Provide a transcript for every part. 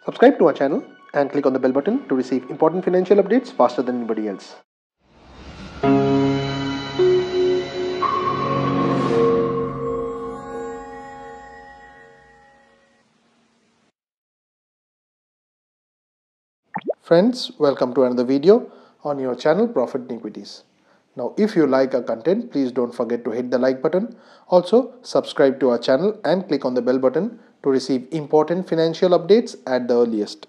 Subscribe to our channel and click on the bell button to receive important financial updates faster than anybody else. Friends, welcome to another video on your channel Profit and Equities. Now, if you like our content, please don't forget to hit the like button. Also, subscribe to our channel and click on the bell button to receive important financial updates at the earliest.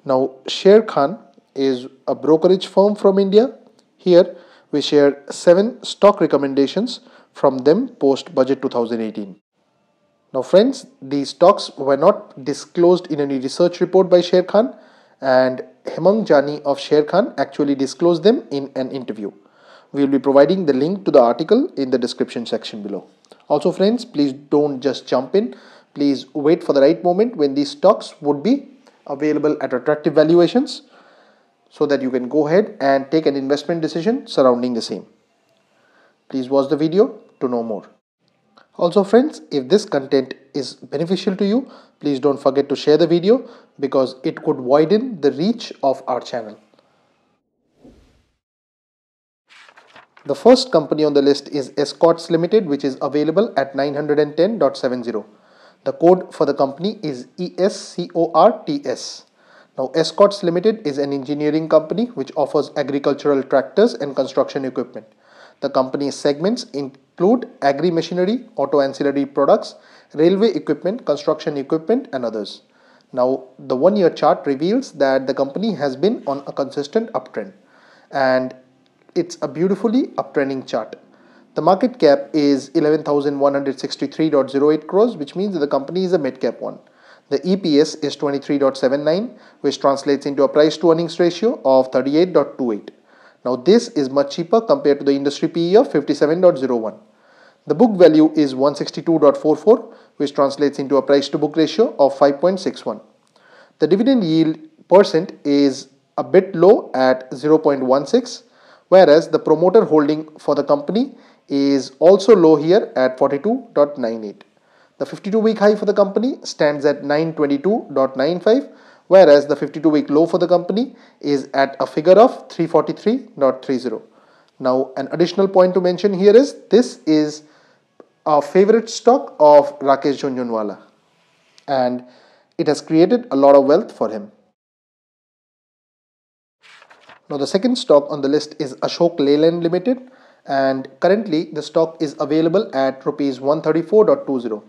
Now, Sharekhan is a brokerage firm from India. Here, we share 7 stock recommendations from them post budget 2018. Now, friends, these stocks were not disclosed in any research report by Sharekhan, and Hemang Jani of Sharekhan actually disclosed them in an interview. We will be providing the link to the article in the description section below. Also, friends, please don't just jump in. Please wait for the right moment when these stocks would be available at attractive valuations so that you can go ahead and take an investment decision surrounding the same. Please watch the video to know more. Also, friends, if this content is beneficial to you, please don't forget to share the video because it could widen the reach of our channel. The first company on the list is Escorts Limited, which is available at 910.70. The code for the company is ESCORTS. Now, Escorts Limited is an engineering company which offers agricultural tractors and construction equipment. The company's segments include agri-machinery, auto ancillary products, railway equipment, construction equipment, and others. Now, the one-year chart reveals that the company has been on a consistent uptrend, and it's a beautifully uptrending chart. The market cap is 11,163.08 crores, which means that the company is a mid-cap one. The EPS is 23.79, which translates into a price to earnings ratio of 38.28. Now, this is much cheaper compared to the industry PE of 57.01. The book value is 162.44, which translates into a price to book ratio of 5.61. The dividend yield percent is a bit low at 0.16, whereas the promoter holding for the company is also low here at 42.98. The 52-week high for the company stands at 922.95, whereas the 52-week low for the company is at a figure of 343.30. Now, an additional point to mention here is this is a favorite stock of Rakesh Jhunjhunwala, and it has created a lot of wealth for him. Now, the second stock on the list is Ashok Leyland Limited, and currently the stock is available at rupees 134.20.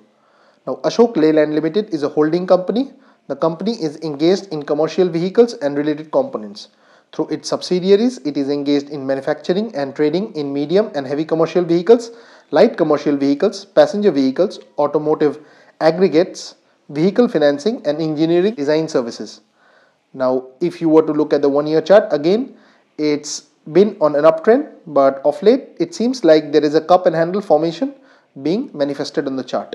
Now, Ashok Leyland Limited is a holding company. The company is engaged in commercial vehicles and related components. Through its subsidiaries, it is engaged in manufacturing and trading in medium and heavy commercial vehicles, light commercial vehicles, passenger vehicles, automotive aggregates, vehicle financing, and engineering design services. Now, if you were to look at the one-year chart, again, it's been on an uptrend, but of late, it seems like there is a cup and handle formation being manifested on the chart.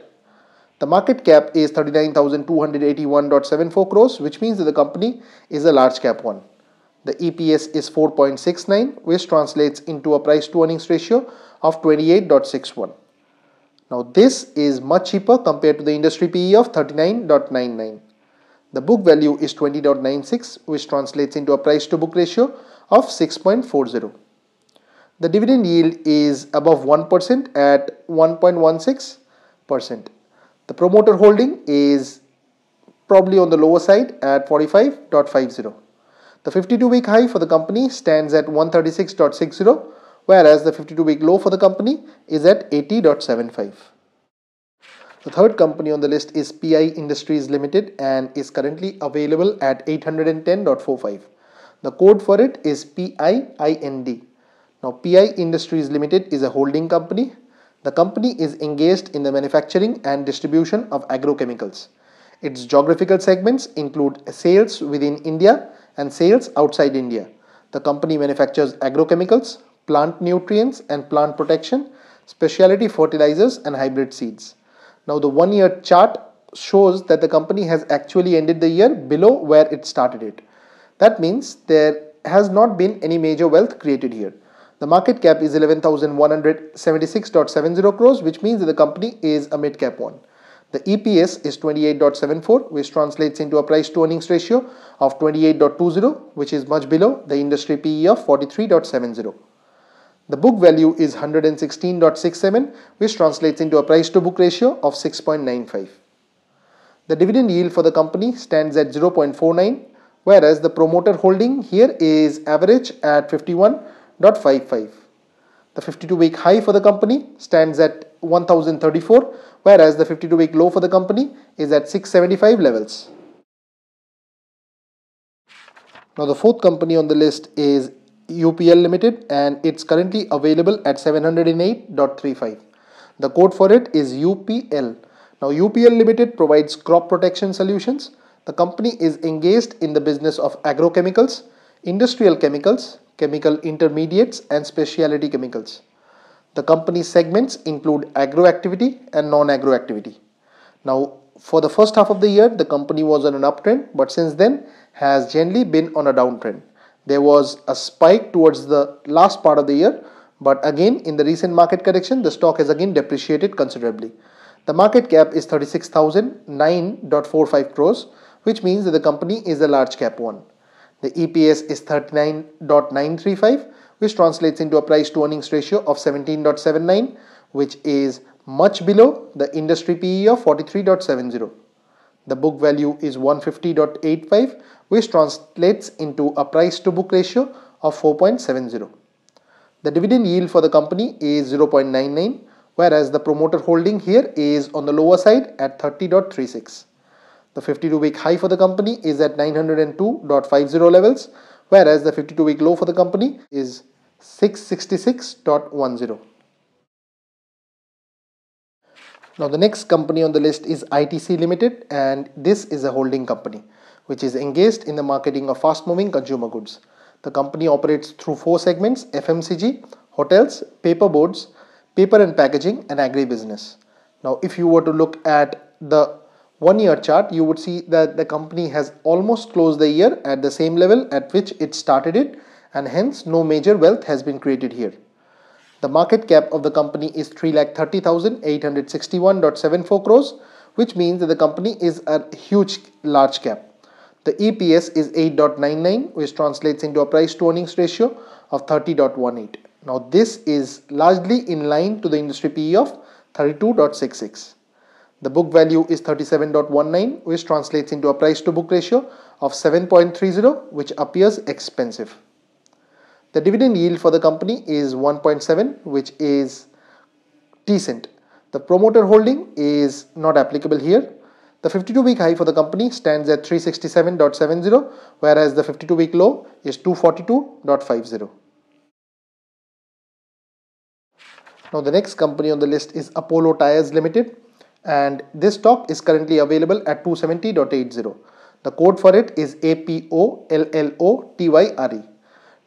The market cap is 39,281.74 crores, which means that the company is a large cap one. The EPS is 4.69, which translates into a price to earnings ratio of 28.61. Now, this is much cheaper compared to the industry PE of 39.99. The book value is 20.96, which translates into a price to book ratio of 6.40. The dividend yield is above 1% at 1.16%. The promoter holding is probably on the lower side at 45.50. The 52-week high for the company stands at 136.60, whereas the 52-week low for the company is at 80.75. The third company on the list is PI Industries Limited and is currently available at 810.45. The code for it is PIIND. Now, PI Industries Limited is a holding company. The company is engaged in the manufacturing and distribution of agrochemicals. Its geographical segments include sales within India and sales outside India. The company manufactures agrochemicals, plant nutrients and plant protection, specialty fertilizers and hybrid seeds. Now, the one-year chart shows that the company has actually ended the year below where it started it. That means there has not been any major wealth created here. The market cap is 11,176.70 crores, which means that the company is a mid-cap one. The EPS is 28.74, which translates into a price to earnings ratio of 28.20, which is much below the industry PE of 43.70. The book value is 116.67, which translates into a price to book ratio of 6.95. The dividend yield for the company stands at 0.49, whereas the promoter holding here is average at 51.55. The 52-week high for the company stands at 1034, whereas the 52-week low for the company is at 675 levels. Now the fourth company on the list is UPL Limited, and it's currently available at 708.35. The code for it is UPL. Now UPL Limited provides crop protection solutions. The company is engaged in the business of agrochemicals, industrial chemicals, chemical intermediates and specialty chemicals. The company's segments include agro activity and non-agro activity. Now for the first half of the year, the company was on an uptrend, but since then has generally been on a downtrend. There was a spike towards the last part of the year, but again in the recent market correction, the stock has again depreciated considerably. The market cap is 36,009.45 crores, which means that the company is a large cap one. The EPS is 39.935, which translates into a price to earnings ratio of 17.79, which is much below the industry PE of 43.70. The book value is 150.85, which translates into a price to book ratio of 4.70. The dividend yield for the company is 0.99, whereas the promoter holding here is on the lower side at 30.36. The 52-week high for the company is at 902.50 levels, whereas the 52-week low for the company is 666.10. Now the next company on the list is ITC Limited, and this is a holding company which is engaged in the marketing of fast-moving consumer goods. The company operates through four segments: FMCG, hotels, paperboards, paper and packaging, and agribusiness. Now if you were to look at the 1 year chart, you would see that the company has almost closed the year at the same level at which it started it, and hence no major wealth has been created here. The market cap of the company is 3,30,861.74 crores, which means that the company is a large cap. The EPS is 8.99, which translates into a price to earnings ratio of 30.18. Now this is largely in line to the industry PE of 32.66. The book value is 37.19, which translates into a price to book ratio of 7.30, which appears expensive. The dividend yield for the company is 1.7, which is decent. The promoter holding is not applicable here. The 52-week high for the company stands at 367.70, whereas the 52-week low is 242.50. Now the next company on the list is Apollo Tyres Limited, and this stock is currently available at 270.80. The code for it is APOLLOTYRE.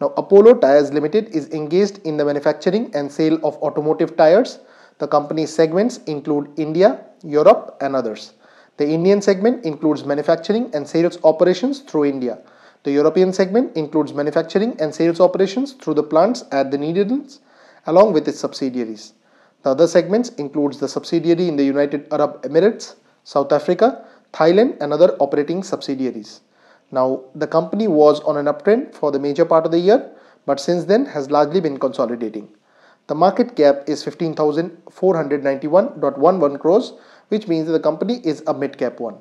Now Apollo Tyres Limited is engaged in the manufacturing and sale of automotive tires. The company's segments include India, Europe and others. The Indian segment includes manufacturing and sales operations through India. The European segment includes manufacturing and sales operations through the plants at the Netherlands along with its subsidiaries. The other segments includes the subsidiary in the United Arab Emirates, South Africa, Thailand and other operating subsidiaries. Now the company was on an uptrend for the major part of the year, but since then has largely been consolidating. The market cap is 15,491.11 crores, which means that the company is a mid-cap one.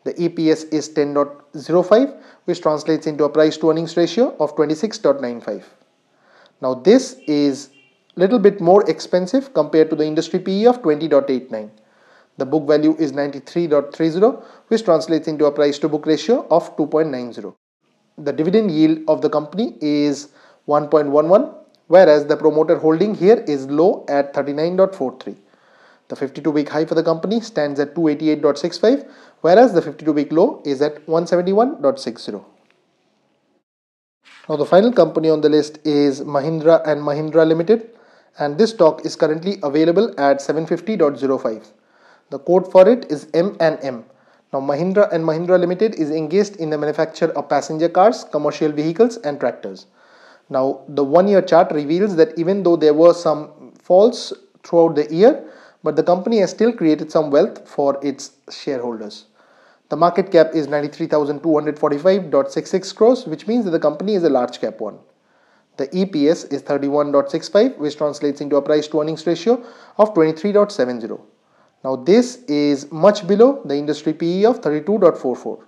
The EPS is 10.05, which translates into a price to earnings ratio of 26.95. Now this is little bit more expensive compared to the industry PE of 20.89. The book value is 93.30, which translates into a price to book ratio of 2.90. The dividend yield of the company is 1.11, whereas the promoter holding here is low at 39.43. The 52-week high for the company stands at 288.65, whereas the 52-week low is at 171.60. Now the final company on the list is Mahindra & Mahindra Limited, and this stock is currently available at 750.05. The code for it is M&M. Now Mahindra & Mahindra Limited is engaged in the manufacture of passenger cars, commercial vehicles and tractors. Now the 1 year chart reveals that even though there were some falls throughout the year, but the company has still created some wealth for its shareholders. The market cap is 93,245.66 crores, which means that the company is a large cap one. The EPS is 31.65, which translates into a price to earnings ratio of 23.70. Now this is much below the industry PE of 32.44.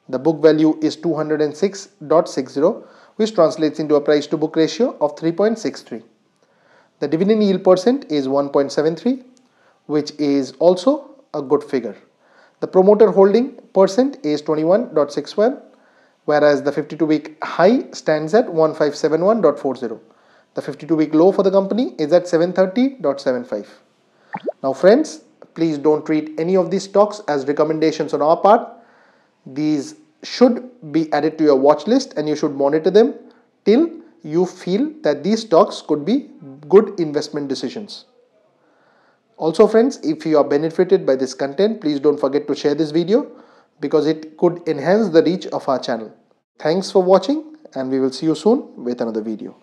The book value is 206.60, which translates into a price to book ratio of 3.63. The dividend yield percent is 1.73, which is also a good figure. The promoter holding percent is 21.61, whereas the 52-week high stands at 1571.40. The 52-week low for the company is at 730.75. Now friends, please don't treat any of these stocks as recommendations on our part. These should be added to your watch list and you should monitor them till you feel that these stocks could be good investment decisions. Also friends, if you are benefited by this content, please don't forget to share this video because it could enhance the reach of our channel. Thanks for watching and we will see you soon with another video.